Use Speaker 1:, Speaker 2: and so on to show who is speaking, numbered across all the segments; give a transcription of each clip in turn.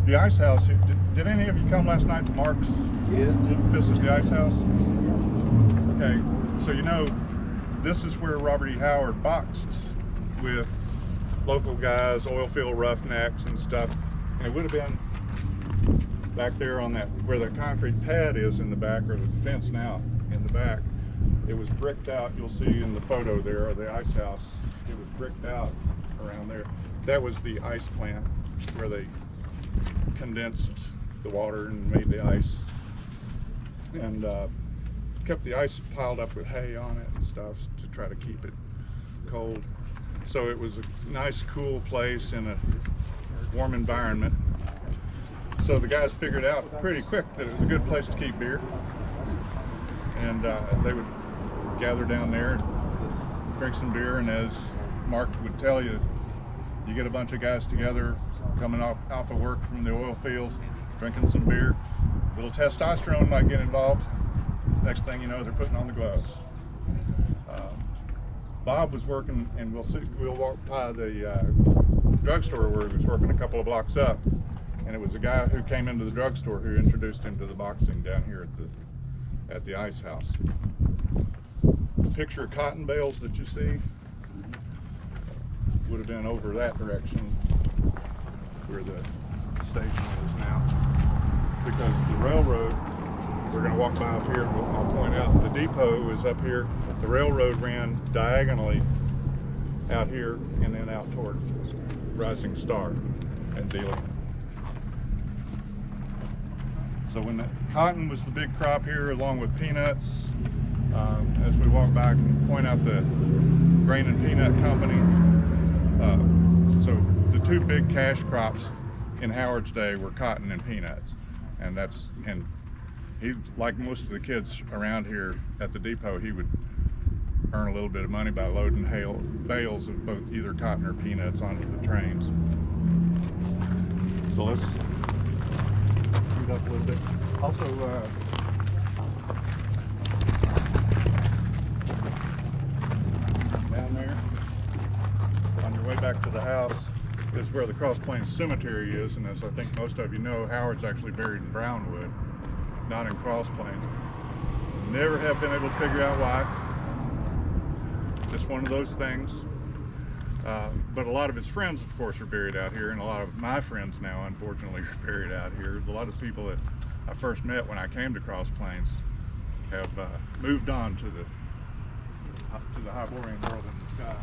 Speaker 1: The ice house, did any of you come last night to Mark's?
Speaker 2: Yeah.
Speaker 1: This is the ice house? Okay, so you know, this is where Robert E. Howard boxed with local guys, oil field roughnecks and stuff. And it would have been back there on that, where the concrete pad is in the back, or the fence now in the back. It was bricked out, you'll see in the photo there, of the ice house. It was bricked out around there. That was the ice plant where they condensed the water and made the ice, and kept the ice piled up with hay on it and stuff to try to keep it cold. So it was a nice cool place in a warm environment. So the guys figured out pretty quick that it was a good place to keep beer, and they would gather down there, drink some beer, and as Mark would tell you, you get a bunch of guys together coming off of work from the oil fields, drinking some beer, a little testosterone might get involved. Next thing you know, they're putting on the gloves. Bob was working, and we'll walk by the drugstore where he was working a couple of blocks up, and it was a guy who came into the drugstore who introduced him to the boxing down here at the ice house. The picture of cotton bales that you see would have been over that direction where the station is now, because the railroad, we're going to walk by up here, I'll point out the depot is up here. The railroad ran diagonally out here and then out toward Rising Star and Dealey. So when the cotton was the big crop here, along with peanuts, as we walk back and point out the grain and peanut company. So the two big cash crops in Howard's day were cotton and peanuts, and he, like most of the kids around here at the depot, he would earn a little bit of money by loading bales of both either cotton or peanuts onto the trains. So let's speed up a little bit. Also, down there on your way back to the house is where the Cross Plains Cemetery is, and as I think most of you know, Howard's actually buried in Brownwood, not in Cross Plains. Never have been able to figure out why. Just one of those things. But a lot of his friends, of course, are buried out here, and a lot of my friends now, unfortunately, are buried out here. A lot of people that I first met when I came to Cross Plains have moved on to the high-borean world in the sky.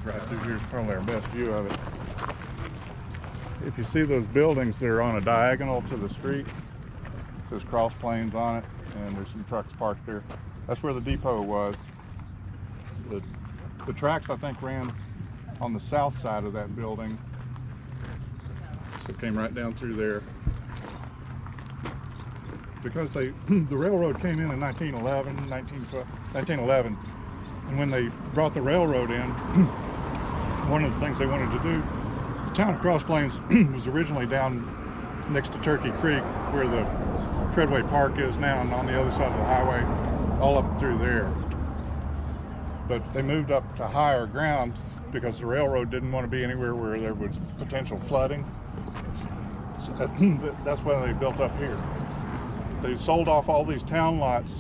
Speaker 1: Right through here is probably our best view of it. If you see those buildings that are on a diagonal to the street, it says Cross Plains on it, and there's some trucks parked there. That's where the depot was. The tracks, I think, ran on the south side of that building, so it came right down through there. Because the railroad came in 1911, and when they brought the railroad in, one of the things they wanted to do, the town of Cross Plains was originally down next to Turkey Creek, where the Treadway Park is now, and on the other side of the highway, all up through there. But they moved up to higher ground because the railroad didn't want to be anywhere where there was potential flooding. So that's why they built up here. They sold off all these town lots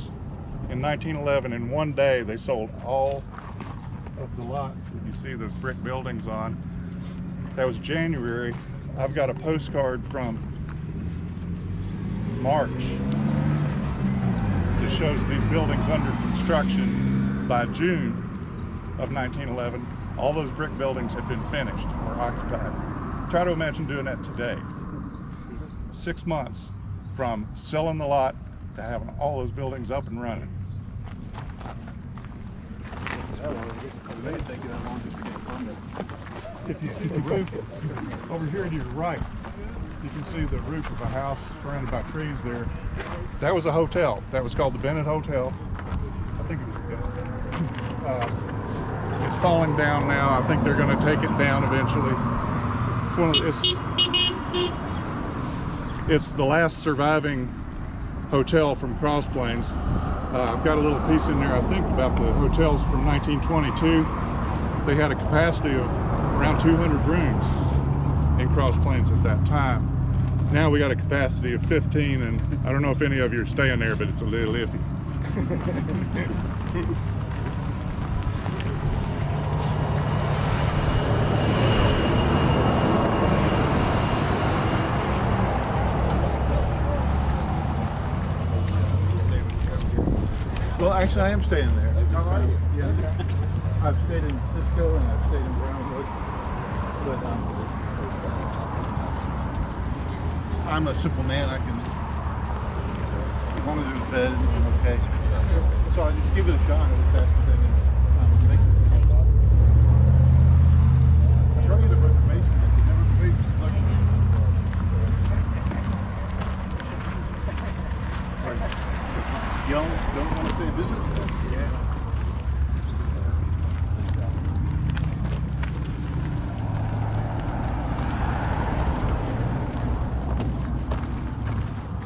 Speaker 1: in 1911. In one day, they sold all of the lots that you see those brick buildings on. That was January. I've got a postcard from March that shows these buildings under construction. By June of 1911, all those brick buildings had been finished or occupied. Try to imagine doing that today. 6 months from selling the lot to having all those buildings up and running. If you see the roof over here to your right, you can see the roof of a house surrounded by trees there. That was a hotel. That was called the Bennett Hotel. I think it was Bennett. It's falling down now. I think they're going to take it down eventually. It's the last surviving hotel from Cross Plains. I've got a little piece in there, I think, about the hotels from 1922. They had a capacity of around 200 rooms in Cross Plains at that time. Now we got a capacity of 15, and I don't know if any of you are staying there, but it's a little iffy.
Speaker 2: Well, actually, I am staying there. How are you? Yeah. I've stayed in Cisco and I've stayed in Brownwood, but I'm a simple man. I can, as long as there's a bed, I'm okay. So I just give it a shot. It's that thing. Make it I try to get a reservation. If you never wait, young, don't want to stay visit? Yeah.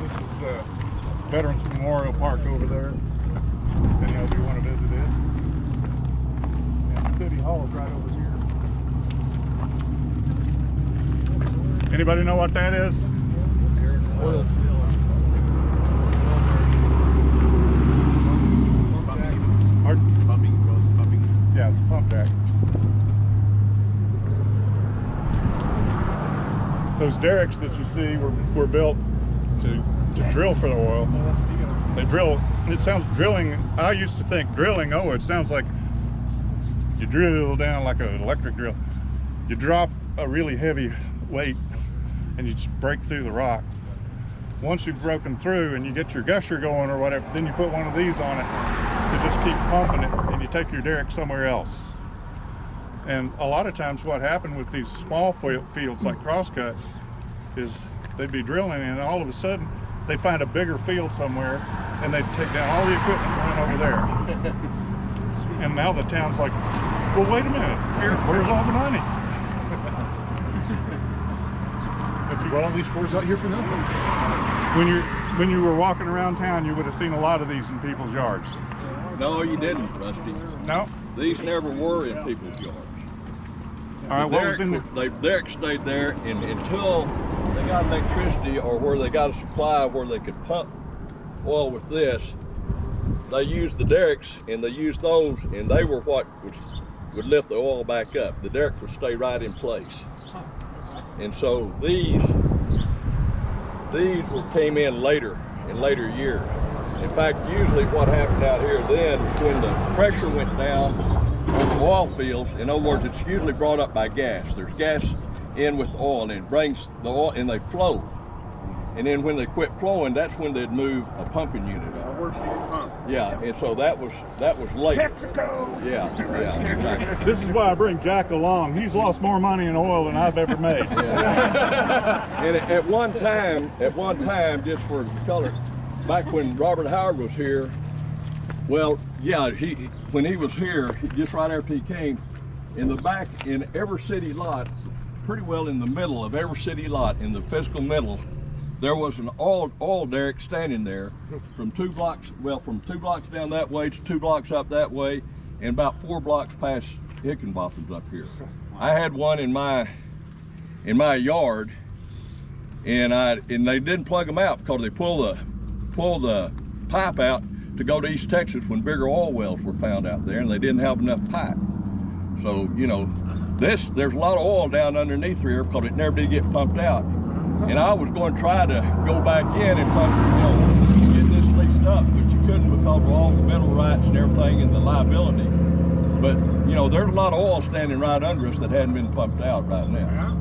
Speaker 1: This is the Veterans Memorial Park over there. If any of you want to visit it. And City Hall is right over here. Anybody know what that is?
Speaker 2: Oil spill. Pumping.
Speaker 1: Yeah, it's a pump deck. Those derricks that you see were built to drill for the oil. They drill. It sounds drilling. I used to think drilling. Oh, it sounds like you drill down like an electric drill. You drop a really heavy weight and you just break through the rock. Once you've broken through and you get your gusher going or whatever, then you put one of these on it to just keep pumping it, and you take your derrick somewhere else. And a lot of times what happened with these small fields like Crosscut is they'd be drilling and all of a sudden they'd find a bigger field somewhere and they'd take down all the equipment and run over there. And now the town's like, well, wait a minute, where's all the money?
Speaker 2: But you brought all these cores out here for nothing.
Speaker 1: When you were walking around town, you would have seen a lot of these in people's yards.
Speaker 3: No, you didn't, Rusty.
Speaker 1: No?
Speaker 3: These never were in people's yards.
Speaker 1: All right, what was in the...
Speaker 3: The derricks stayed there until they got electricity or where they got a supply where they could pump oil with this. They used the derricks and they used those, and they were what would lift the oil back up. The derricks would stay right in place. And so these came in later years. In fact, usually what happened out here then was when the pressure went down on the oil fields, in other words, it's usually brought up by gas. There's gas in with oil, and it brings the oil, and they flow. And then when they quit flowing, that's when they'd move a pumping unit up. Yeah, and so that was late.
Speaker 1: Texaco!
Speaker 3: Yeah, exactly.
Speaker 1: This is why I bring Jack along. He's lost more money in oil than I've ever made.
Speaker 3: Yeah. And at one time, just for color, back when Robert Howard was here, well, yeah, when he was here, just right after he came, in the back, in every city lot, pretty well in the middle of every city lot, in the physical middle, there was an oil derrick standing there from 2 blocks down that way to 2 blocks up that way, and about 4 blocks past Hickenbotham's up here. I had one in my yard, and they didn't plug them out because they pull the pipe out to go to East Texas when bigger oil wells were found out there, and they didn't have enough pipe. So, you know, there's a lot of oil down underneath here because it never did get pumped out. And I was going to try to go back in and get this leased up, but you couldn't because of all the mineral rights and everything and the liability. But there's a lot of oil standing right under us that hadn't been pumped out right now.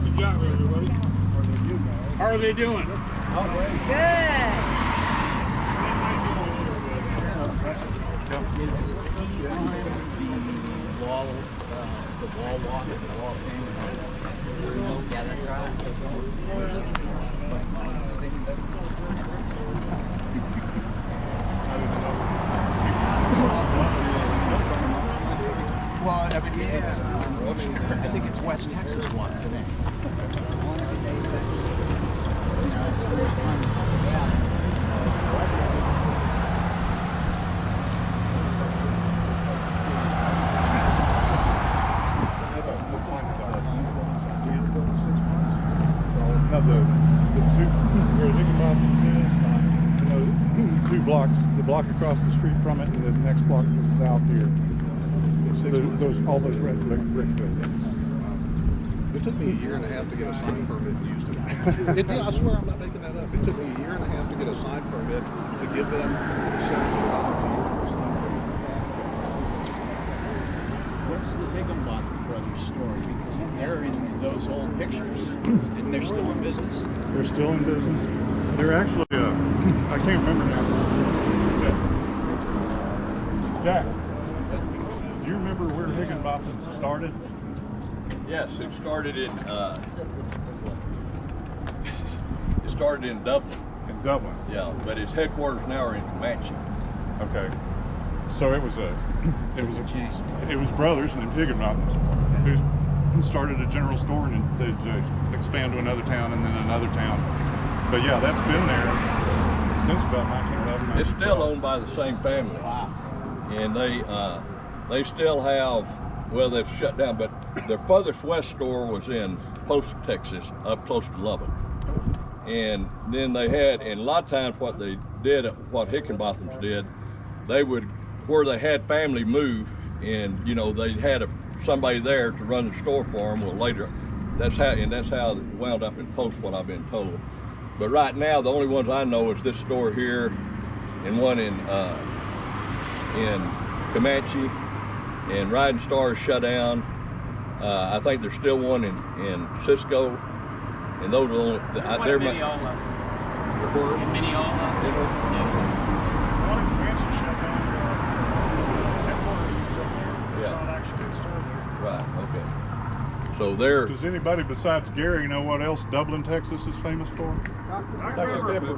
Speaker 4: Good job, everybody. How are they doing?
Speaker 5: Good.
Speaker 6: The wall walk and the wall thing. Yeah, that's right. Well, I think it's West Texas one today.
Speaker 1: Now the two where Higginbotham's is, two blocks, the block across the street from it, and the next block to the south here. So all those red brick buildings.
Speaker 7: It took me a year and a half to get a sign permit in Houston. It did, I swear I'm not making that up. It took me a year and a half to get a sign permit to give them $700 a year for a sign permit.
Speaker 4: What's the Higginbotham Brothers story? Because they're in those old pictures, and they're still in business.
Speaker 1: They're still in business. They're actually, I can't remember now. Jack, do you remember where Higginbotham started?
Speaker 3: Yes, it started in Dublin.
Speaker 1: In Dublin.
Speaker 3: Yeah, but its headquarters now are in Comanche.
Speaker 1: Okay. So it was brothers named Higginbothams who started a general store, and they expand to another town and then another town. But yeah, that's been there since about 1911.
Speaker 3: It's still owned by the same family, and they still have. Well, they've shut down, but their furthest west store was in Post, Texas, up close to Lubbock. And then they had, and a lot of times what they did, what Higginbothams did, they would, where they had family move, and they had somebody there to run the store for them. Well, later, that's how it wound up in Post, what I've been told. But right now, the only ones I know is this store here, and one in Comanche. And Riding Star is shut down. I think there's still one in Cisco, and those are the only.
Speaker 4: What Minneola? In Minneola?
Speaker 1: One in Comanche shut down. Headquarters is still there. There's not actually a store there.
Speaker 3: Right. Okay. So there.
Speaker 1: Does anybody besides Gary know what else Dublin, Texas is famous for?
Speaker 7: Dr. Pepper.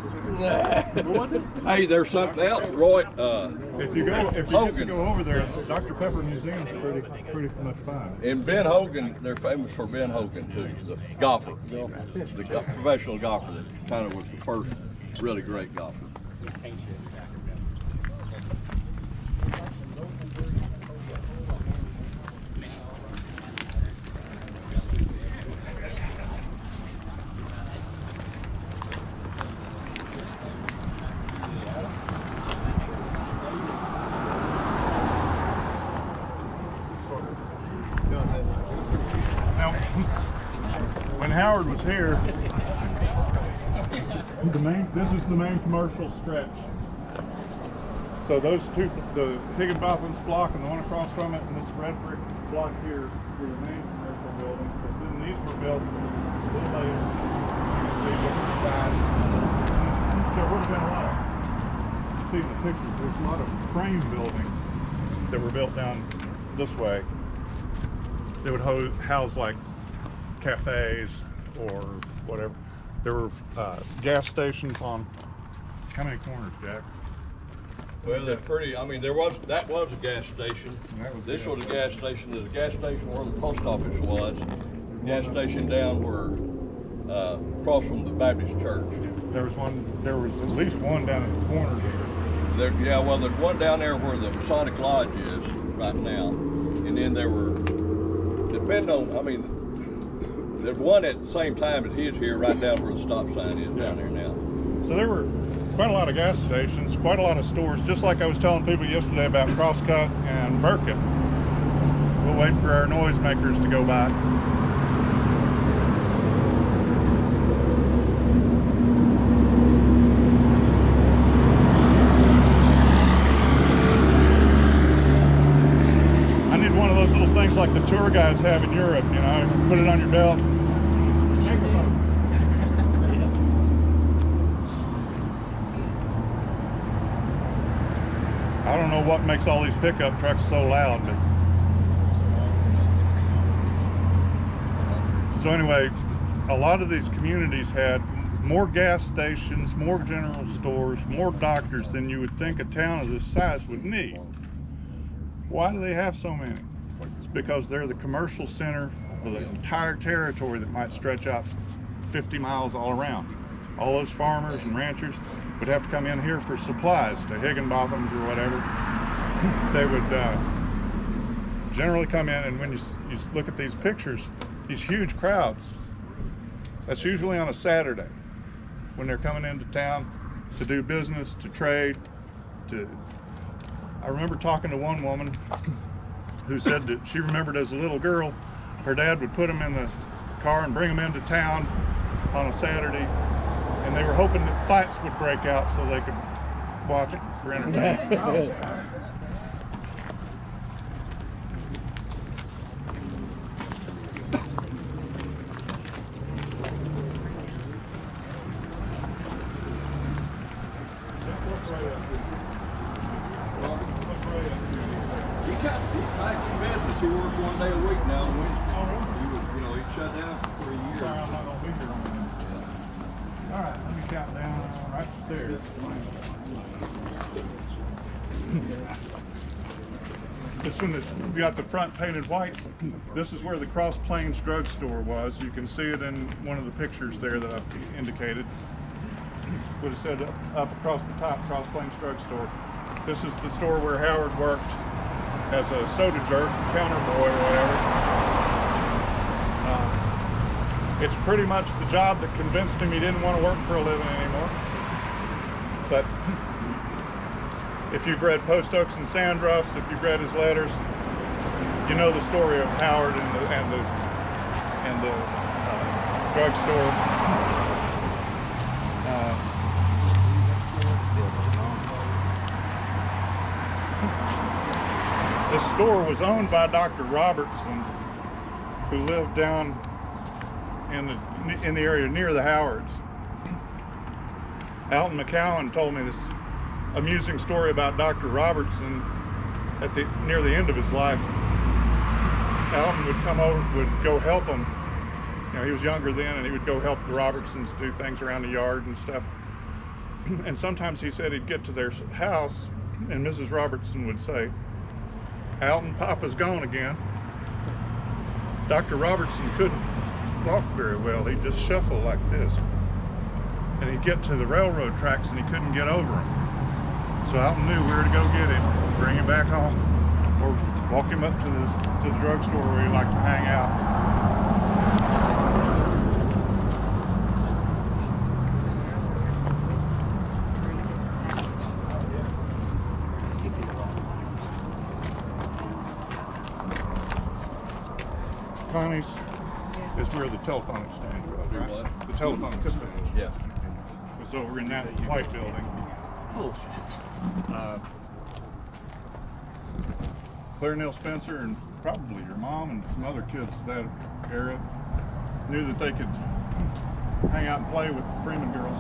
Speaker 3: Hey, there's something else, Roy.
Speaker 1: If you get to go over there, Dr. Pepper Museum is pretty much fine.
Speaker 3: And Ben Hogan, they're famous for Ben Hogan too, the golfer, the professional golfer that kind of was the first really great golfer.
Speaker 1: Now, when Howard was here, this is the main commercial stretch. So those two, the Higginbotham's block and the one across from it, and this red brick block here were the main commercial buildings. But then these were built a little later. You can see different size. There would have been a lot of, you see in the pictures, there's a lot of frame buildings that were built down this way. They would house like cafes or whatever. There were gas stations on, how many corners, Jack?
Speaker 3: Well, they're pretty. I mean, that was a gas station. This was a gas station. There's a gas station where the post office was. Gas station down where across from the Baptist church.
Speaker 1: There was at least one down at the corner here.
Speaker 3: There's one down there where the Masonic Lodge is right now, and then there were. Depending on, there's one at the same time that he is here, right down where the stop sign is down there now.
Speaker 1: So there were quite a lot of gas stations, quite a lot of stores, just like I was telling people yesterday about Crosscut and Burke. We'll wait for our noisemakers to go by. I need one of those little things like the tour guides have in Europe, you know, put it on your belt. I don't know what makes all these pickup trucks so loud, but so anyway, a lot of these communities had more gas stations, more general stores, more doctors than you would think a town of this size would need. Why do they have so many? It's because they're the commercial center for the entire territory that might stretch out 50 miles all around. All those farmers and ranchers would have to come in here for supplies to Higginbotham's or whatever. They would generally come in, and when you look at these pictures, these huge crowds, that's usually on a Saturday when they're coming into town to do business, to trade. I remember talking to one woman who said that she remembered as a little girl, her dad would put them in the car and bring them into town on a Saturday, and they were hoping that fights would break out so they could watch it for entertainment.
Speaker 3: He's back in business. He works 1 day a week now on Wednesday. He was, you know, he shut down for a year.
Speaker 1: Sorry, I'm not gonna be here on that. All right, let me count down right there. As soon as we got the front painted white, this is where the Cross Plains drugstore was. You can see it in one of the pictures there that I've indicated. Would have said up across the top, Cross Plains drugstore. This is the store where Howard worked as a soda jerk, counter boy or whatever. It's pretty much the job that convinced him he didn't want to work for a living anymore. But if you've read Post Oaks and Sandruffs, if you've read his letters, you know the story of Howard and the drugstore. This store was owned by Dr. Robertson, who lived down in the area near the Howards. Alton McCowan told me this amusing story about Dr. Robertson near the end of his life. Alton would come over, would go help him. You know, he was younger then, and he would go help the Robertsons do things around the yard and stuff. And sometimes he said he'd get to their house, and Mrs. Robertson would say, "Alton, Papa's gone again." Dr. Robertson couldn't walk very well. He'd just shuffle like this. And he'd get to the railroad tracks and he couldn't get over them. So Alton knew where to go get him, bring him back home, or walk him up to the drugstore where he liked to hang out. Connie's is where the telephone exchange was, right?
Speaker 3: What?
Speaker 1: The telephone exchange.
Speaker 3: Yeah.
Speaker 1: Was over in that white building. Claire Neal Spencer and probably your mom and some other kids that era knew that they could hang out and play with the Freeman girls.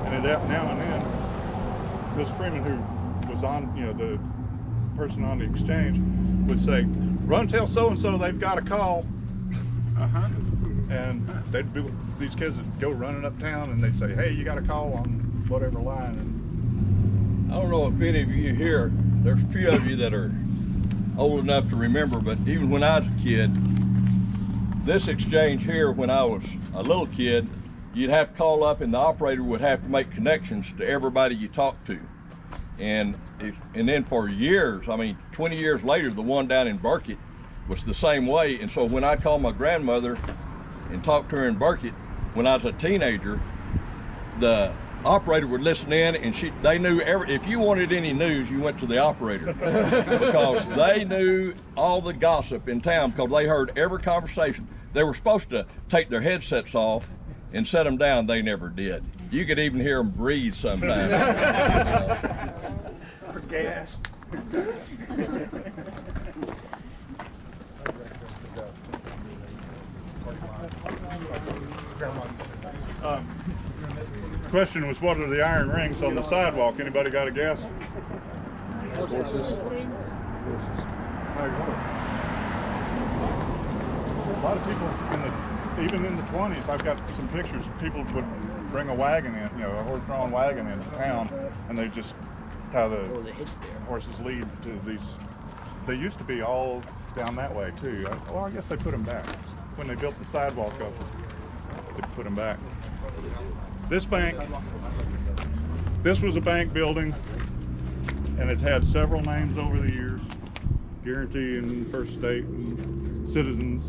Speaker 1: And now and then, Miss Freeman, who was on, you know, the person on the exchange, would say, "Run tell so-and-so they've got a call." And they'd be, these kids would go running uptown and they'd say, "Hey, you got a call on whatever line." And
Speaker 3: I don't know if any of you here, there's a few of you that are old enough to remember, but even when I was a kid, this exchange here, when I was a little kid, you'd have to call up and the operator would have to make connections to everybody you talked to. And then for years, I mean, 20 years later, the one down in Burke was the same way. And so when I called my grandmother and talked to her in Burke when I was a teenager, the operator would listen in, and they knew if you wanted any news, you went to the operator because they knew all the gossip in town because they heard every conversation. They were supposed to take their headsets off and set them down. They never did. You could even hear them breathe sometimes.
Speaker 1: Gas. Question was, what are the iron rings on the sidewalk? Anybody got a guess?
Speaker 7: Horses.
Speaker 1: A lot of people, even in the 20s, I've got some pictures. People would bring a wagon in, a horse-drawn wagon into town, and they just tie the horse's lead to these. They used to be all down that way too. Well, I guess they put them back when they built the sidewalk up. They put them back. This bank, this was a bank building, and it's had several names over the years, Guarantee and First State and Citizens,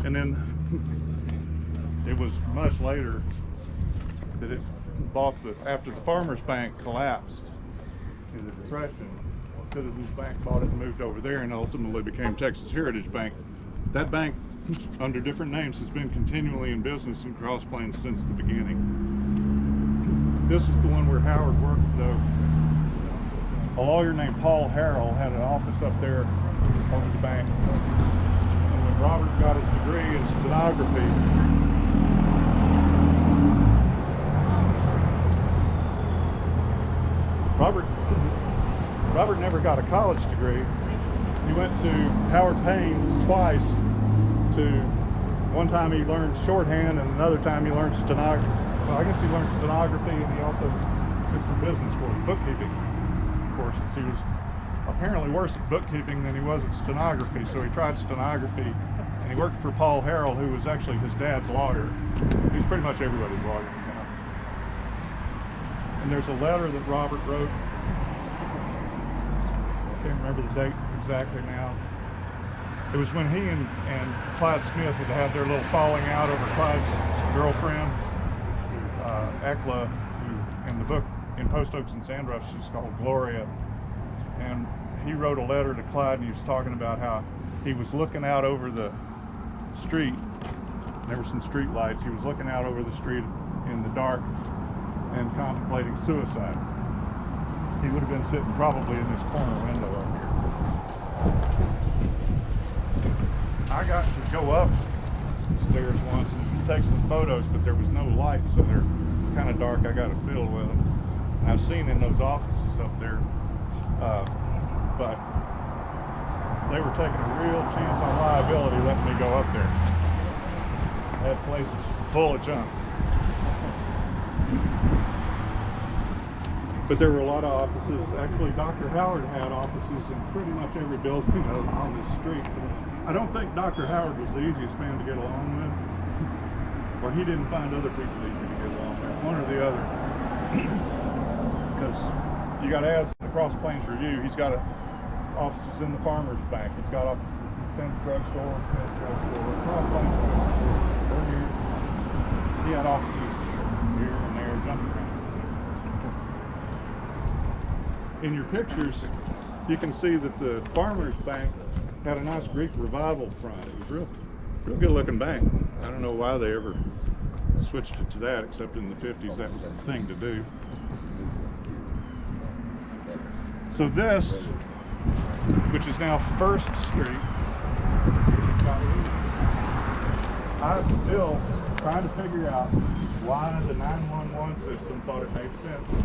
Speaker 1: and then it was much later that it bought after the Farmers Bank collapsed in the Depression, Citizens Bank bought it and moved over there and ultimately became Texas Heritage Bank. That bank, under different names, has been continually in business in Cross Plains since the beginning. This is the one where Howard worked, though. A lawyer named Paul Harrell had an office up there over the bank. And when Robert got his degree in stenography, Robert never got a college degree. He went to Howard Payne twice. One time he learned shorthand, and another time he learned stenography. Well, I guess he learned stenography, and he also took some business courses, bookkeeping courses. He was apparently worse at bookkeeping than he was at stenography, so he tried stenography, and he worked for Paul Harrell, who was actually his dad's lawyer. He was pretty much everybody's lawyer. And there's a letter that Robert wrote. I can't remember the date exactly now. It was when he and Clyde Smith had their little falling out over Clyde's girlfriend, Ekla, who in the book in Post Oaks and Sandrush she's called Gloria. And he wrote a letter to Clyde, and he was talking about how he was looking out over the street. There were some street lights. He was looking out over the street in the dark and contemplating suicide. He would have been sitting probably in this corner window up here. I got to go upstairs once and take some photos, but there was no light, so they're kind of dark. I got to fiddle with them. And I've seen in those offices up there, but they were taking a real chance on liability letting me go up there. That place is full of junk. But there were a lot of offices. Actually, Dr. Howard had offices in pretty much every building on this street. I don't think Dr. Howard was the easiest man to get along with, or he didn't find other people easy to get along with, one or the other. Because you got ads in the Cross Plains Review. He's got offices in the Farmers Bank. He's got offices in Sam's Drug Store, Smith's Drug Store, Cross Plains Drug here. He had offices here and there, jumping around. In your pictures, you can see that the Farmers Bank had a nice Greek revival front. It was real good looking bank. I don't know why they ever switched it to that, except in the 50s that was the thing to do. So this, which is now First Street, I'm still trying to figure out why the 911 system thought it made sense to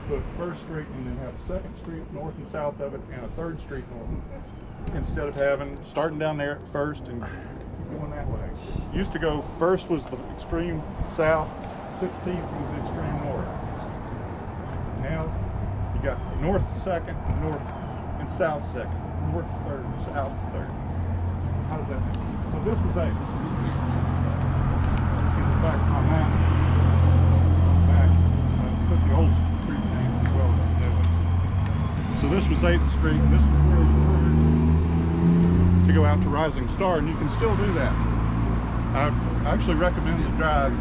Speaker 1: put First Street and then have Second Street north and south of it and a Third Street north, instead of starting down there at First and going that way. Used to go, First was the extreme south, 16th was the extreme north. Now you got North 2nd, North and South 2nd, North 3rd, South 3rd. How does that make sense? So this was 8th. In the back of my map, put the old street name as well as the new one. So this was 8th Street, and this is where we were to go out to Rising Star, and you can still do that. I actually recommend the drive.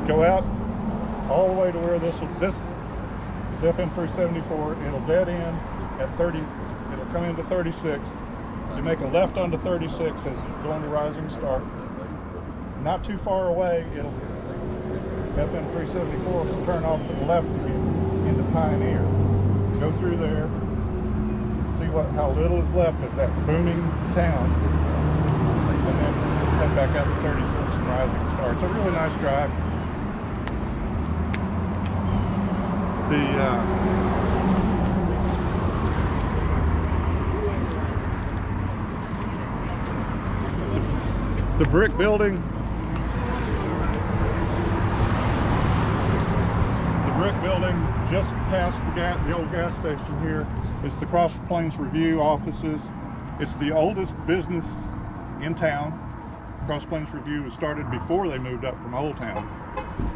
Speaker 1: Go out all the way to where this is FM 374. It'll dead end at 30. It'll come into 36. You make a left onto 36 as you go into Rising Star. Not too far away, it'll FM 374 will turn off to the left again into Pioneer. Go through there, see how little is left of that booming town, and then head back out to 36 and Rising Star. It's a really nice drive. The brick building. The brick building just past the old gas station here. It's the Cross Plains Review offices. It's the oldest business in town. Cross Plains Review was started before they moved up from Old Town,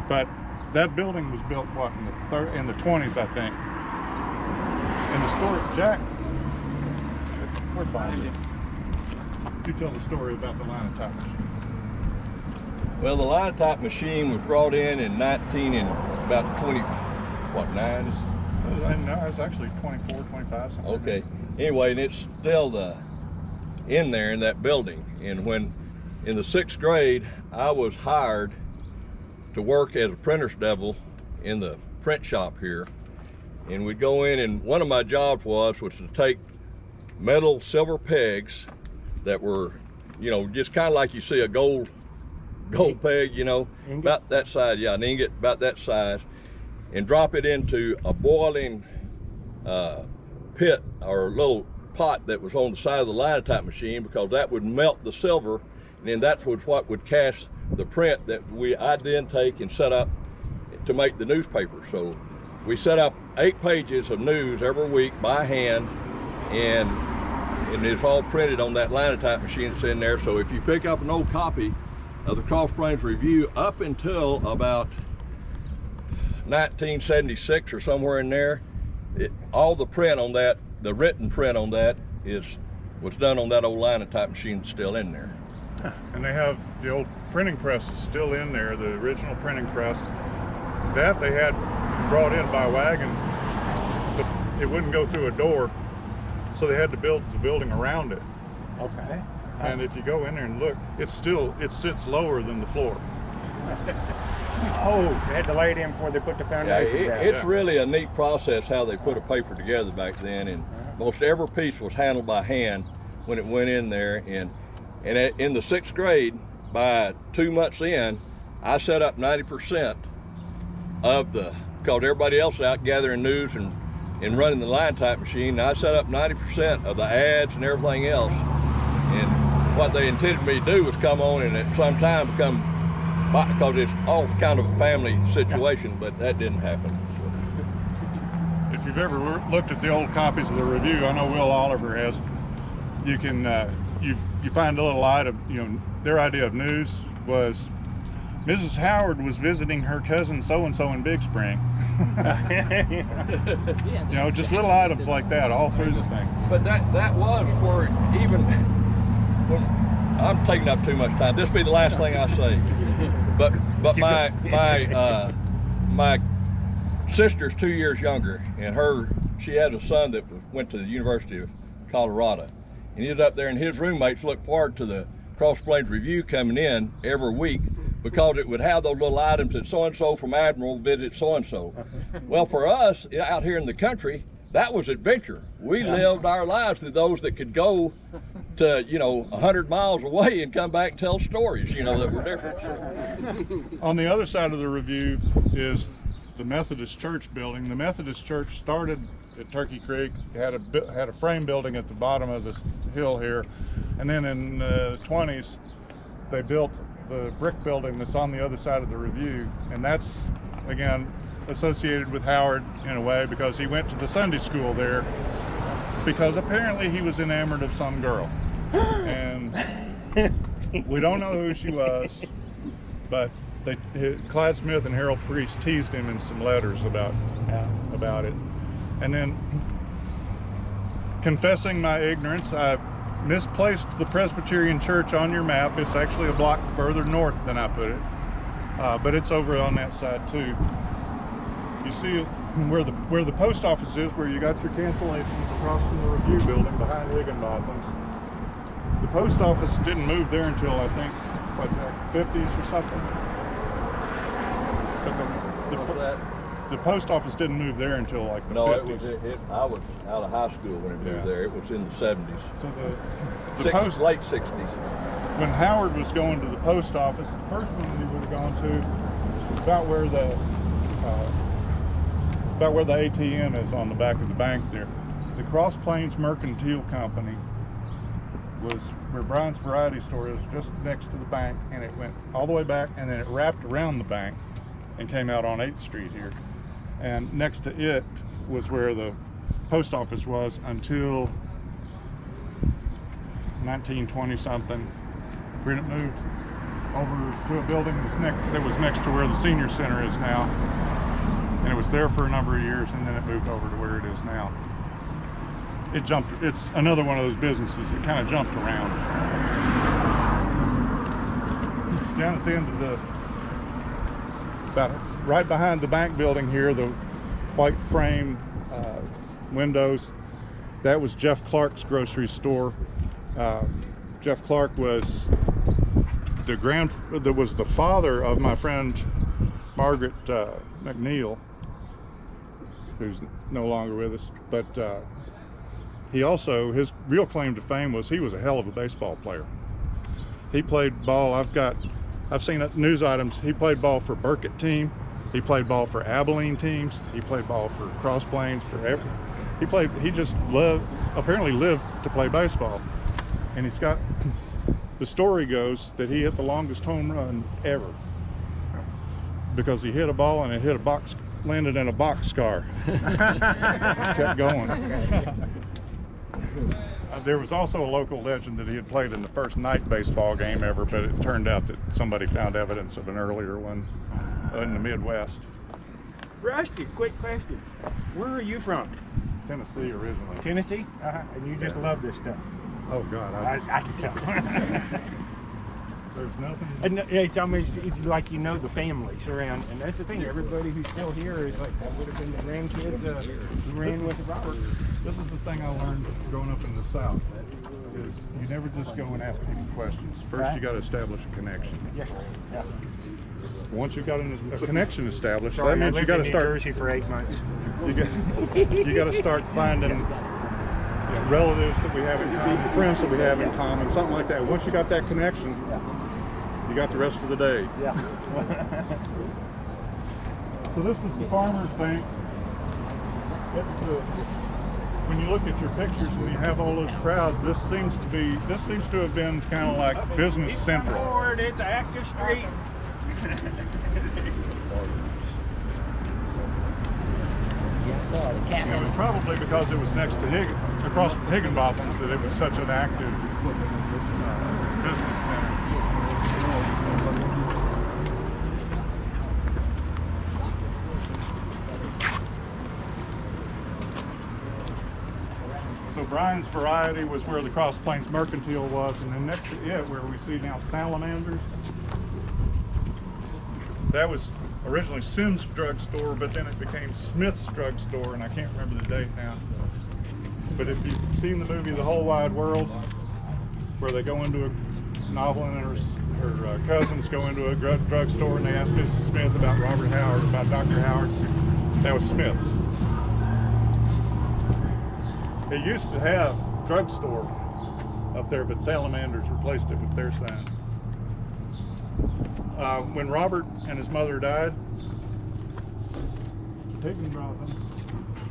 Speaker 1: but that building was built what in the 20s, I think. And the story, Jack, we're behind you. You tell the story about the linotype machine.
Speaker 3: Well, the linotype machine was brought in about 29.
Speaker 1: No, it's actually 24, 25, something.
Speaker 3: Okay. Anyway, and it's still in there in that building. And when in the 6th grade, I was hired to work as a printer's devil in the print shop here. And we'd go in, and one of my jobs was to take metal silver pegs that were, you know, just kind of like you see a gold peg, you know, ingot? About that size, yeah, an ingot about that size, and drop it into a boiling pit or little pot that was on the side of the linotype machine, because that would melt the silver, and then that's what would cast the print that I'd then take and set up to make the newspaper. So we set up 8 pages of news every week by hand, and it's all printed on that linotype machine that's in there. So if you pick up an old copy of the Cross Plains Review up until about 1976 or somewhere in there, all the print on that, the written print on that was done on that old linotype machine that's still in there.
Speaker 1: And they have the old printing press is still in there, the original printing press. That they had brought in by wagon, but it wouldn't go through a door, so they had to build the building around it.
Speaker 6: Okay.
Speaker 1: And if you go in there and look, it sits lower than the floor.
Speaker 6: Oh, they had to lay it in before they put the foundation down.
Speaker 3: It's really a neat process how they put a paper together back then, and most every piece was handled by hand when it went in there. And in the 6th grade, by 2 months in, I set up 90% of because everybody else out gathering news and running the linotype machine, I set up 90% of the ads and everything else. And what they intended me to do was come on and at some time become, because it's all kind of a family situation, but that didn't happen.
Speaker 1: If you've ever looked at the old copies of the Review, I know Will Oliver has, you can, you find a little item, you know, their idea of news was Mrs. Howard was visiting her cousin so-and-so in Big Spring. You know, just little items like that all through the thing.
Speaker 3: But that was where even, I'm taking up too much time. This will be the last thing I say. But my sister's 2 years younger, and she had a son that went to the University of Colorado. And he was up there, and his roommates looked forward to the Cross Plains Review coming in every week, because it would have those little items that so-and-so from Admiral visit so-and-so. Well, for us out here in the country, that was adventure. We lived our lives through those that could go to, you know, 100 miles away and come back and tell stories, you know, that were different. So.
Speaker 1: On the other side of the Review is the Methodist Church building. The Methodist Church started at Turkey Creek, had a frame building at the bottom of this hill here, and then in the 20s they built the brick building that's on the other side of the Review, and that's again associated with Howard in a way, because he went to the Sunday school there because apparently he was enamored of some girl, and we don't know who she was, but Clyde Smith and Harold Priest teased him in some letters about it. And then, confessing my ignorance, I misplaced the Presbyterian Church on your map. It's actually a block further north than I put it, but it's over on that side too. You see where the post office is, where you got your cancellations across from the review building behind Higginbotham's. The post office didn't move there until I think what, the 50s or something. But the post office didn't move there until like the 50s.
Speaker 3: I was out of high school when it moved there. It was in the 70s.
Speaker 1: So the post,
Speaker 3: late 60s.
Speaker 1: When Howard was going to the post office, the first one that he would have gone to was about where the ATM is on the back of the bank there. The Cross Plains Mercantile Company was where Brian's Variety Store is, just next to the bank, and it went all the way back, and then it wrapped around the bank and came out on 8th Street here. And next to it was where the post office was until 1920 something, when it moved over to a building that was next to where the senior center is now. And it was there for a number of years, and then it moved over to where it is now. It's another one of those businesses that kind of jumped around. Down at the end of about right behind the bank building here, the white frame windows, that was Jeff Clark's grocery store. Jeff Clark was the father of my friend Margaret McNeil, who's no longer with us, but he also, his real claim to fame was he was a hell of a baseball player. He played ball, I've seen news items, he played ball for Burke team, he played ball for Abilene teams, he played ball for Cross Plains, he just apparently lived to play baseball. And he's got, the story goes that he hit the longest home run ever, because he hit a ball and it hit a box, landed in a boxcar. Kept going. There was also a local legend that he had played in the first night baseball game ever, but it turned out that somebody found evidence of an earlier one in the Midwest.
Speaker 8: Rusty, quick question. Where are you from?
Speaker 1: Tennessee originally.
Speaker 8: Tennessee? And you just love this stuff.
Speaker 1: Oh God,
Speaker 8: I can tell.
Speaker 1: There's nothing.
Speaker 8: And it's almost like you know the families around, and that's the thing. Everybody who's still here is like, that would have been the grandkids who ran with Robert.
Speaker 1: This is the thing I learned growing up in the South, is you never just go and ask people questions. First, you got to establish a connection.
Speaker 8: Yeah.
Speaker 1: Once you've got a connection established,
Speaker 8: Sorry,
Speaker 1: that means you got to start.
Speaker 8: I lived in New Jersey for 8 months.
Speaker 1: You got to start finding relatives that we have in common, friends that we have in common, something like that. Once you got that connection, you got the rest of the day.
Speaker 8: Yeah.
Speaker 1: So this is the Farmers Bank. When you look at your pictures and you have all those crowds, this seems to have been kind of like business central.
Speaker 8: Lord, it's an active street.
Speaker 1: It was probably because it was next to across from Higginbotham's that it was such an active business center. So Brian's Variety was where the Cross Plains Mercantile was, and then next to it, where we see now Salamanders, that was originally Sim's Drug Store, but then it became Smith's Drug Store, and I can't remember the date now. But if you've seen the movie The Whole Wide World, where they go into a novel and her cousins go into a drug store and they ask Mrs. Smith about Robert Howard, about Dr. Howard, that was Smith's. It used to have drugstore up there, but Salamanders replaced it with their sign. When Robert and his mother died, Higginbotham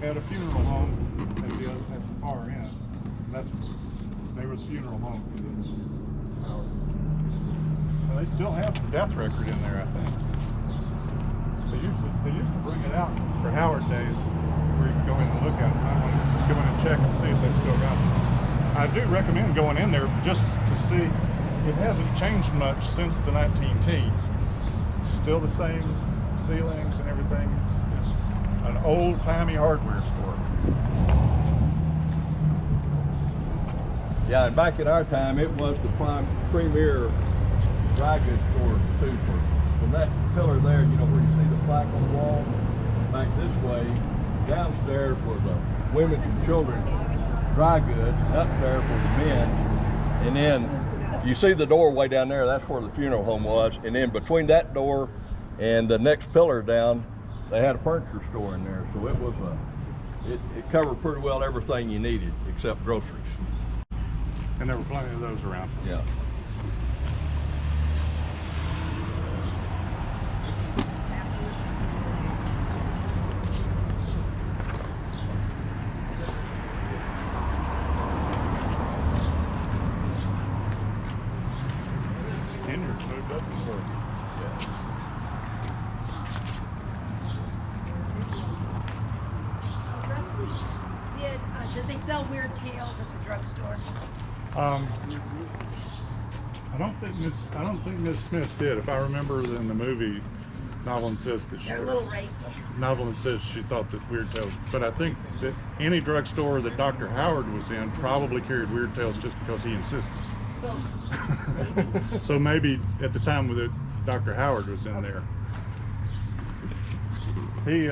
Speaker 1: had a funeral home at the far end. They were the funeral home for the Howard. Well, they still have the death record in there, I think. They used to bring it out for Howard days, where you can go in and look at it. I want to go in and check and see if they still got it. I do recommend going in there just to see. It hasn't changed much since the 1910s. Still the same ceilings and everything. It's an old-timey hardware store.
Speaker 3: Yeah, and back in our time, it was the premier dry goods store too. From that pillar there, you know, where you see the plaque on the wall, back way. Downstairs was the women's and children's dry goods, and upstairs was the men's. And then you see the doorway down there, that's where the funeral home was. And then between that door and the next pillar down, they had a furniture store in there. So it was it covered pretty well everything you needed except groceries.
Speaker 1: And there were plenty of those around.
Speaker 3: Yeah.
Speaker 1: Henry's moved up in Burke.
Speaker 5: Rusty, did they sell weird tales at the drugstore?
Speaker 1: I don't think Miss Smith did. If I remember in the movie, Novelin says that
Speaker 5: They're a little racy.
Speaker 1: Novelin says she thought that Weird Tales, but I think that any drugstore that Dr. Howard was in probably carried Weird Tales just because he insisted.
Speaker 5: So,
Speaker 1: So maybe at the time that Dr. Howard was in there, he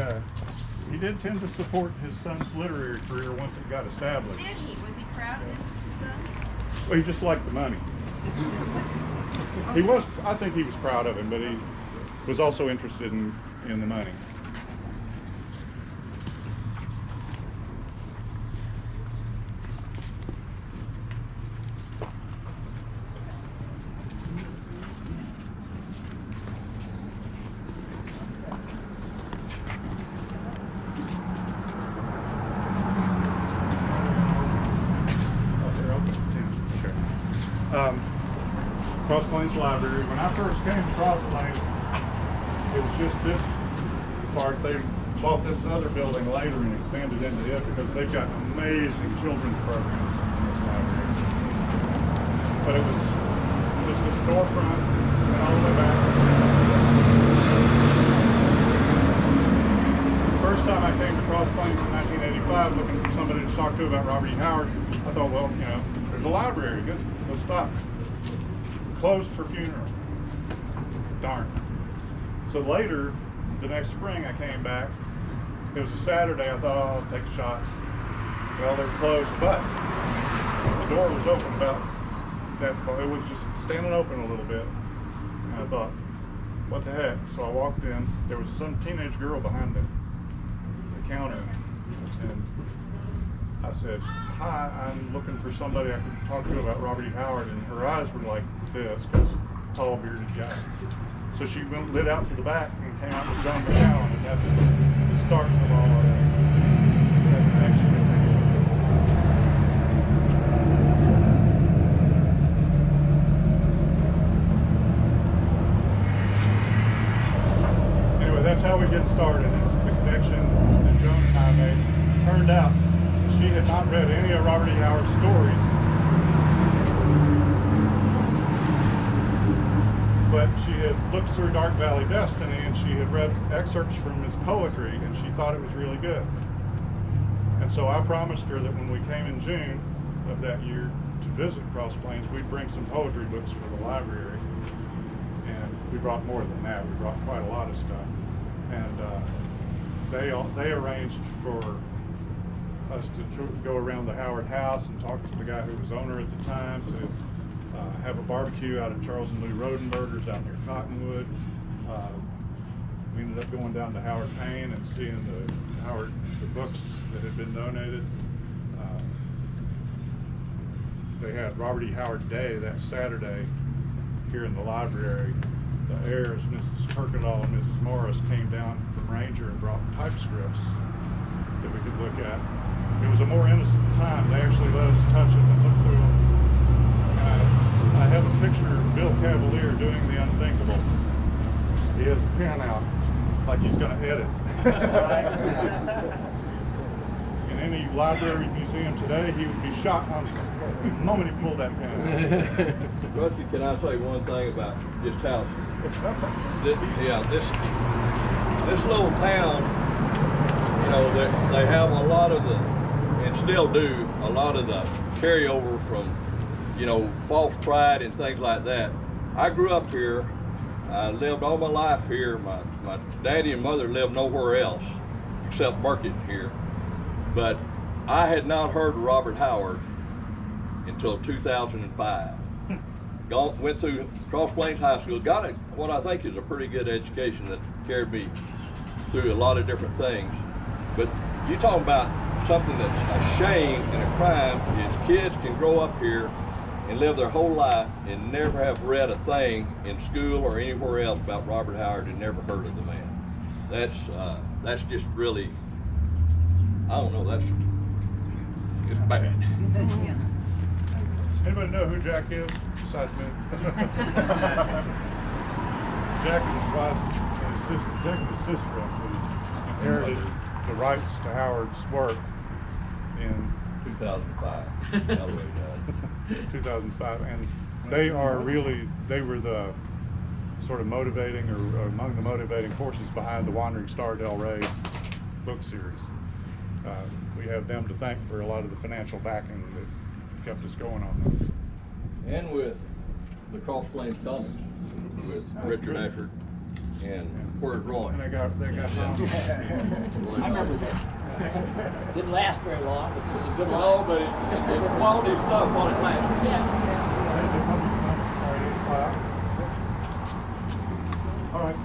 Speaker 1: did tend to support his son's literary career once it got established.
Speaker 5: did he? Was he proud of his son?
Speaker 1: Well, he just liked the money. I think he was proud of him, but he was also interested in the money. Cross Plains Library. When I first came to Cross Plains, it was just this part. They bought this other building later and expanded into it because they've got amazing children's programs in this library. But it was just a storefront and all the way back. The first time I came to Cross Plains in 1985 looking for somebody to talk to about Robert E. Howard, I thought, well, you know, there's a library. Go stop. Closed for funeral. Darn. So later, the next spring I came back. It was a Saturday. I thought, oh, I'll take shots. Well, they were closed, but the door was open about that far. It was just standing open a little bit. And I thought, what the heck? So I walked in. There was some teenage girl behind the counter. And I said, hi, I'm looking for somebody I could talk to about Robert E. Howard. And her eyes were like this, because tall, bearded guy. So she went lit out for the back and came out with John McCown, and that's the start of all of that connection. Anyway, that's how we get started. It's the connection that Joan and I made. Turned out she had not read any of Robert E. Howard's stories, but she had looked through Dark Valley Destiny and she had read excerpts from his poetry and she thought it was really good. And so I promised her that when we came in June of that year to visit Cross Plains, we'd bring some poetry books for the library. And we brought more than that. We brought quite a lot of stuff. And they arranged for us to go around the Howard house and talk to the guy who was owner at the time, to have a barbecue out at Charles and Lee Rodenberger's out near Cottonwood. We ended up going down to Howard Payne and seeing the books that had been donated. They had Robert E. Howard Day that Saturday here in the library. The heirs, Mrs. Kirkendall and Mrs. Morris, came down from Ranger and brought typescripts that we could look at. It was a more innocent time. They actually let us touch it and look through them. And I have a picture of Bill Cavalier doing the unthinkable. He has a pen out like he's going to edit. In any library museum today, he would be shot on the moment he pulled that pen out.
Speaker 3: Rusty, can I say one thing about this house? This little town, you know, they have a lot of the, and still do, a lot of the carryover from, you know, false pride and things like that. I grew up here. I lived all my life here. My daddy and mother lived nowhere else except Burke isn't here. But I had not heard of Robert Howard until 2005. Went through Cross Plains High School, got what I think is a pretty good education that carried me through a lot of different things. But you talk about something that's a shame and a crime is kids can grow up here and live their whole life and never have read a thing in school or anywhere else about Robert Howard and never heard of the man. That's just really, I don't know, it's bad.
Speaker 1: Anybody know who Jack is besides me? Jack and his wife, Jack and his sister actually inherited the rights to Howard's work in
Speaker 3: 2005.
Speaker 1: 2005, and they were the sort of motivating or among the motivating forces behind the Wandering Star Del Rey book series. We have them to thank for a lot of the financial backing that kept us going on this.
Speaker 3: And with the Cross Plains Comics with Richard Ashford and where's Roy?
Speaker 1: And they got
Speaker 6: I remember that. Didn't last very long, but it was a good one.
Speaker 3: No, but it's quality stuff on it lasts.
Speaker 6: Yeah.
Speaker 1: All right,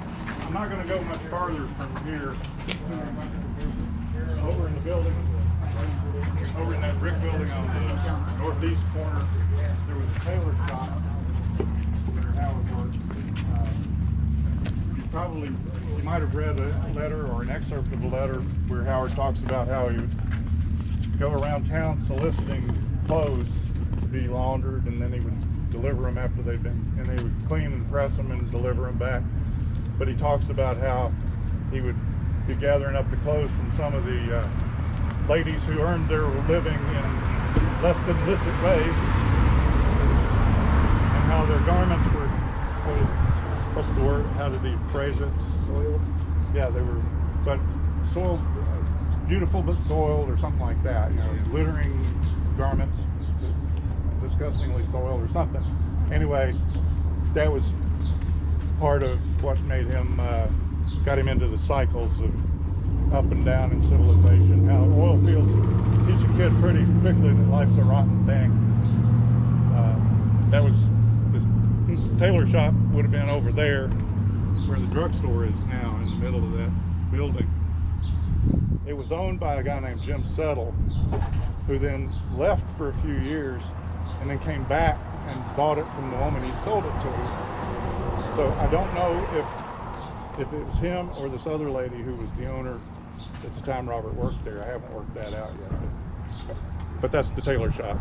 Speaker 1: I'm not going to go much farther from here. Over in the building, over in that brick building on the northeast corner, there was a tailor shop where Howard worked. You might have read a letter or an excerpt of a letter where Howard talks about how he would go around town soliciting clothes to be laundered, and then he would deliver them after they'd been, and they would clean and press them and deliver them back. But he talks about how he would be gathering up the clothes from some of the ladies who earned their living in less than illicit ways, and how their garments were, what's the word, how did he phrase it? Soiled? Yeah, they were, but soiled, beautiful but soiled, or something like that, you know, glittering garments, disgustingly soiled or something. Anyway, that was part of what made him, got him into the cycles of up and down in civilization, how oil fields teach a kid pretty quickly that life's a rotten thing. That was, this tailor shop would have been over there where the drugstore is now, in the middle of that building. It was owned by a guy named Jim Settle, who then left for a few years and then came back and bought it from the woman he'd sold it to. So I don't know if it was him or this other lady who was the owner at the time Robert worked there. I haven't worked that out yet, but that's the tailor shop.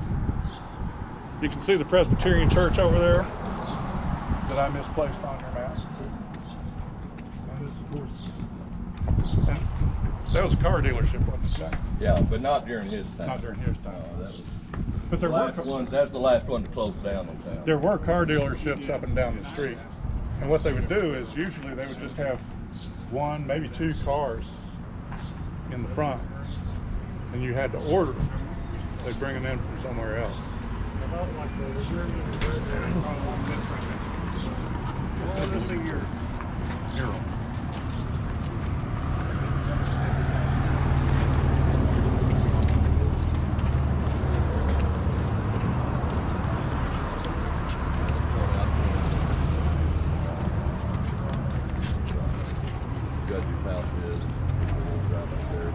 Speaker 1: You can see the Presbyterian church over there that I misplaced on your map. And this, of course, and that was a car dealership, wasn't it, Jack?
Speaker 3: Yeah, but not during his time.
Speaker 1: Not during his time.
Speaker 3: No, that was
Speaker 1: But there were
Speaker 3: that's the last one to close down in town.
Speaker 1: there were car dealerships up and down the street, and what they would do is usually they would just have one, maybe two cars in the front, and you had to order them. They'd bring them in from somewhere else.
Speaker 8: What is a year?
Speaker 1: Mural.
Speaker 3: Judge's house is right up there.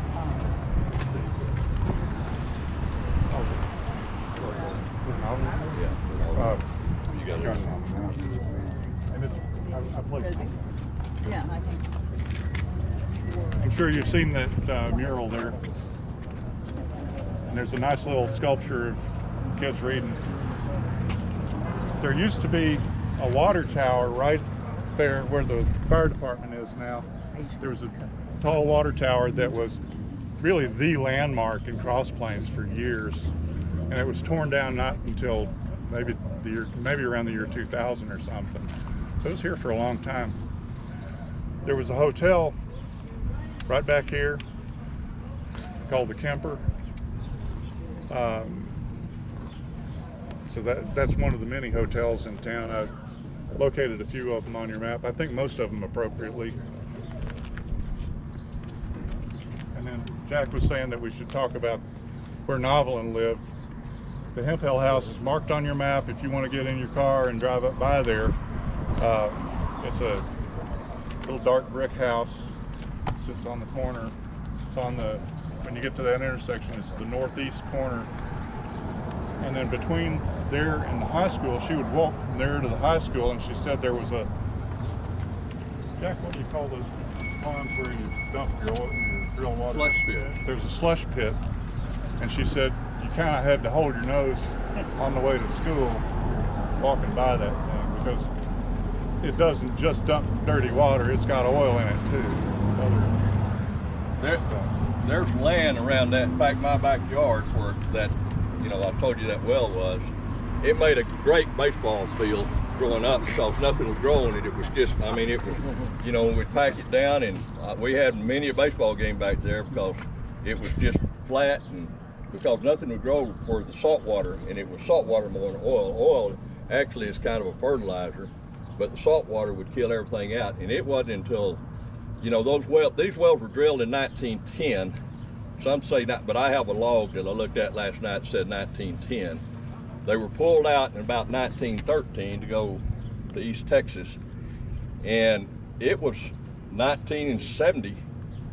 Speaker 3: Yeah. You got it.
Speaker 1: And I played.
Speaker 9: Yeah, I think.
Speaker 1: I'm sure you've seen that mural there. And there's a nice little sculpture of kids reading. There used to be a water tower right there where the fire department is now. There was a tall water tower that was really the landmark in Cross Plains for years. And it was torn down not until maybe around the year 2000 or something. So it was here for a long time. There was a hotel right back here called the Kemper. So that's one of the many hotels in town. I've located a few of them on your map. I think most of them appropriately. And Jack was saying that we should talk about where Novelin lived. The Hemphill house is marked on your map if you want to get in your car and drive up by there. It's a little dark brick house. It sits on the corner. It's on the, when you get to that intersection, it's the northeast corner. And then between there and the high school, she would walk from there to the high school, and she said there was a, Jack, what do you call those ponds where you dump your oil, your drill water?
Speaker 3: Slush pit.
Speaker 1: There's a slush pit, and she said you kind of had to hold your nose on the way to school walking by that thing, because it doesn't just dump dirty water, it's got oil in it too.
Speaker 3: There's land around that. In fact, my backyard where that, you know, I told you that well was, it made a great baseball field growing up because nothing was growing it. It was just, I mean, it was, you know, we'd pack it down, and we had many a baseball game back there because it was just flat, and because nothing would grow for the salt water, and it was salt water more than oil. Oil actually is kind of a fertilizer, but the salt water would kill everything out. And it wasn't until, you know, these wells were drilled in 1910. Some say not, but I have a log that I looked at last night that said 1910. They were pulled out in about 1913 to go to East Texas, and it was 1970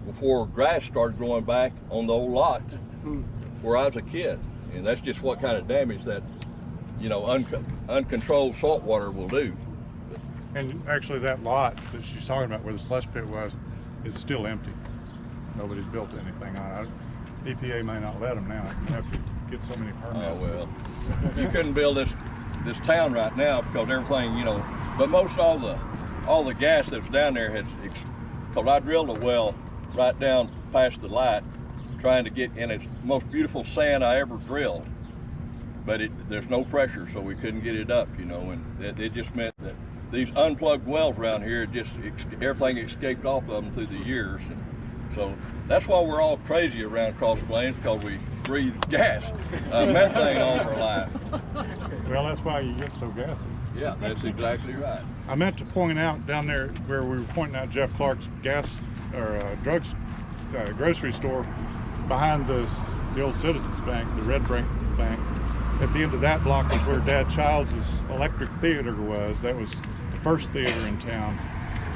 Speaker 3: before grass started growing back on the old lot where I was a kid. And that's just what kind of damage that, you know, uncontrolled salt water will do.
Speaker 1: And actually that lot that she's talking about where the slush pit was is still empty. Nobody's built anything on it. EPA may not let them now. You have to get so many permits.
Speaker 3: Oh, well, you couldn't build this town right now because everything, you know, but most all the gas that's down there has, because I drilled a well right down past the light trying to get in. It's the most beautiful sand I ever drilled, but there's no pressure, so we couldn't get it up, you know, and it just meant that these unplugged wells around here, everything escaped off of them through the years. And so that's why we're all crazy around Cross Plains, because we breathe gas, methane all our life.
Speaker 1: Well, that's why you get so gassy.
Speaker 3: Yeah, that's exactly right.
Speaker 1: I meant to point out down there where we were pointing out Jeff Clark's grocery store behind the old Citizens Bank, the Red Bank. At the end of that block was where Dad Childs' Electric Theater was. That was the first theater in town,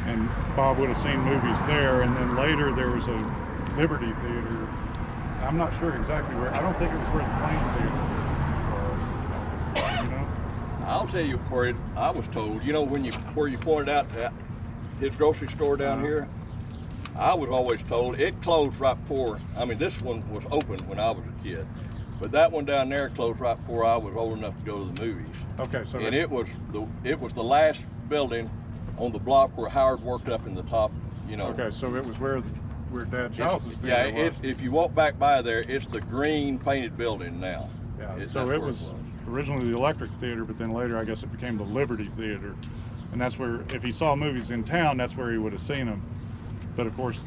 Speaker 1: and Bob would have seen movies there. And then later there was a Liberty Theater. I'm not sure exactly where. I don't think it was where the Plains Theater was. You know?
Speaker 3: I'll tell you where I was told. You know, where you pointed out his grocery store down here, I was always told it closed right before. I mean, this one was open when I was a kid, but that one down there closed right before I was old enough to go to the movies.
Speaker 1: Okay, so
Speaker 3: and it was the last building on the block where Howard worked up in the top. You know.
Speaker 1: Okay, so it was where Dad Childs' theater was.
Speaker 3: If you walk back by there, it's the green painted building now.
Speaker 1: Yeah, so it was originally the Electric Theater, but then later I guess it became the Liberty Theater. And that's where, if he saw movies in town, that's where he would have seen them. But of course,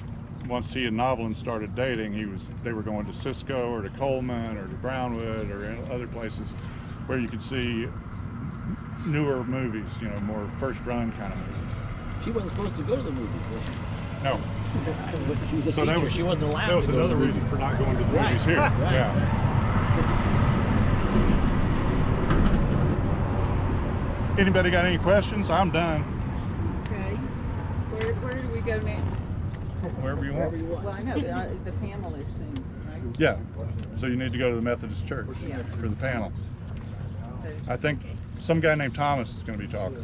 Speaker 1: once he and Novelin started dating, they were going to Cisco or to Coleman or to Brownwood or other places where you could see newer movies, you know, more first run kind of movies.
Speaker 4: She wasn't supposed to go to the movies, was she?
Speaker 1: No.
Speaker 4: She was a teacher. She wasn't allowed to go to the movies.
Speaker 1: That was another reason for not going to the movies here.
Speaker 4: Right.
Speaker 1: Yeah. Anybody got any questions? I'm done.
Speaker 9: Okay. Where do we go next?
Speaker 1: Wherever you want.
Speaker 9: Well, I know the panel is soon, right?
Speaker 1: Yeah. So you need to go to the Methodist Church for the panel.
Speaker 9: So,
Speaker 1: I think some guy named Thomas is going to be talking.